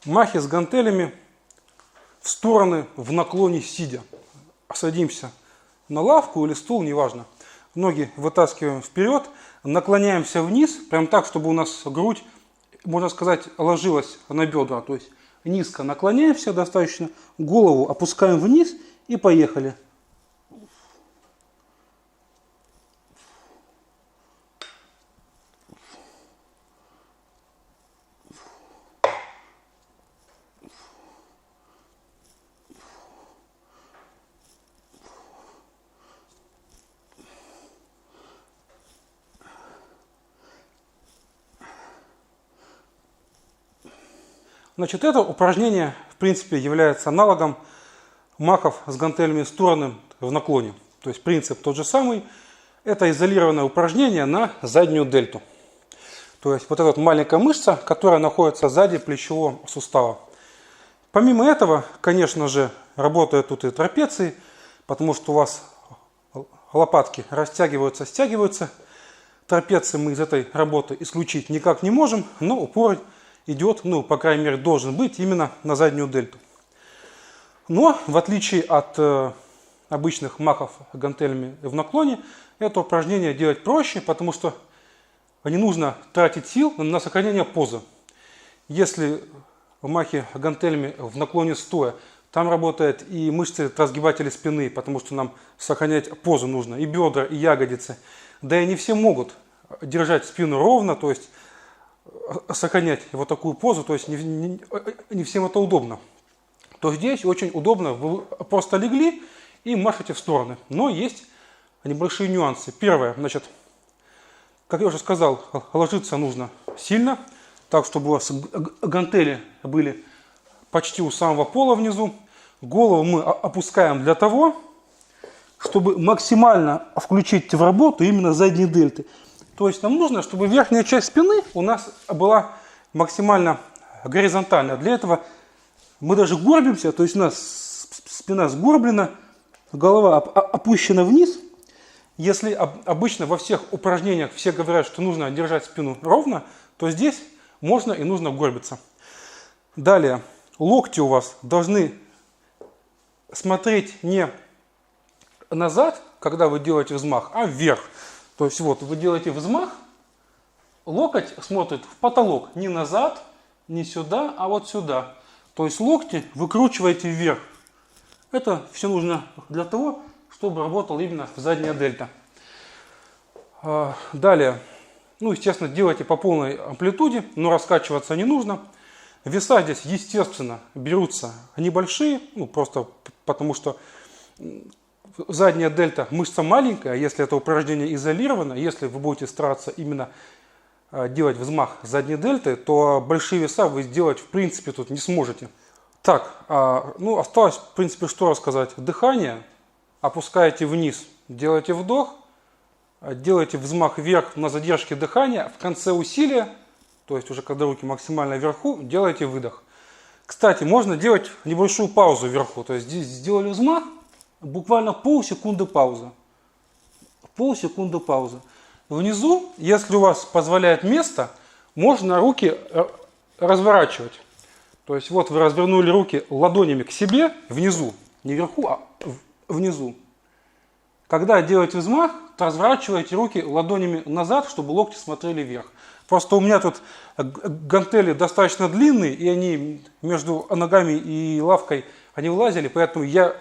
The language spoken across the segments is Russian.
Махи с гантелями в стороны в наклоне сидя. Садимся на лавку или стул, неважно. Ноги вытаскиваем вперед, наклоняемся вниз, прям так, чтобы у нас грудь, можно сказать, ложилась на бедра. То есть низко наклоняемся достаточно, голову опускаем вниз и поехали. Значит, это упражнение, в принципе, является аналогом махов с гантелями в стороны в наклоне. То есть принцип тот же самый. Это изолированное упражнение на заднюю дельту. То есть вот эта маленькая мышца, которая находится сзади плечевого сустава. Помимо этого, конечно же, работают тут и трапеции, потому что у вас лопатки растягиваются, стягиваются. Трапеции мы из этой работы исключить никак не можем, но упор идет, ну, по крайней мере, должен быть именно на заднюю дельту. Но, в отличие от обычных махов гантелями в наклоне, это упражнение делать проще, потому что не нужно тратить сил на сохранение позы. Если в махе гантелями в наклоне стоя, там работают и мышцы разгибателей спины, потому что нам сохранять позу нужно, и бедра, и ягодицы. Да и не все могут держать спину ровно, то есть сохранять вот такую позу, то есть не всем это удобно. То здесь очень удобно, вы просто легли и машете в стороны. Но есть небольшие нюансы. Первое, значит, как я уже сказал, ложиться нужно сильно, так, чтобы у вас гантели были почти у самого пола внизу. Голову мы опускаем для того, чтобы максимально включить в работу именно задние дельты. То есть нам нужно, чтобы верхняя часть спины у нас была максимально горизонтальна. Для этого мы даже горбимся, то есть у нас спина сгорблена, голова опущена вниз. Если обычно во всех упражнениях все говорят, что нужно держать спину ровно, то здесь можно и нужно горбиться. Далее, локти у вас должны смотреть не назад, когда вы делаете взмах, а вверх. То есть вот вы делаете взмах, локоть смотрит в потолок, не назад, не сюда, а вот сюда. То есть локти выкручиваете вверх. Это все нужно для того, чтобы работала именно задняя дельта. Далее, ну, естественно, делайте по полной амплитуде, но раскачиваться не нужно. Веса здесь, естественно, берутся небольшие, ну, просто потому что задняя дельта мышца маленькая, если это упражнение изолировано, если вы будете стараться именно делать взмах задней дельты, то большие веса вы сделать в принципе тут не сможете. Так, ну осталось в принципе что рассказать. Дыхание, опускаете вниз, делаете вдох, делаете взмах вверх на задержке дыхания, в конце усилия, то есть уже когда руки максимально вверху, делаете выдох. Кстати, можно делать небольшую паузу вверху, то есть здесь сделали взмах, буквально полсекунды пауза. Полсекунды пауза. Внизу, если у вас позволяет место, можно руки разворачивать. То есть вот вы развернули руки ладонями к себе, внизу, не вверху, а внизу. Когда делаете взмах, то разворачиваете руки ладонями назад, чтобы локти смотрели вверх. Просто у меня тут гантели достаточно длинные, и они между ногами и лавкой они влазили, поэтому я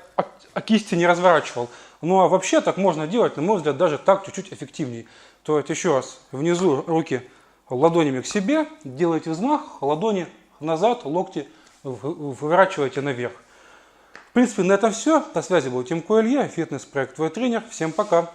кисти не разворачивал. Ну а вообще так можно делать, на мой взгляд, даже так чуть-чуть эффективнее. То есть еще раз, внизу руки ладонями к себе, делаете взмах, ладони назад, локти выворачиваете наверх. В принципе, на этом все. На связи был Тимко Илья, фитнес-проект «Твой тренер». Всем пока!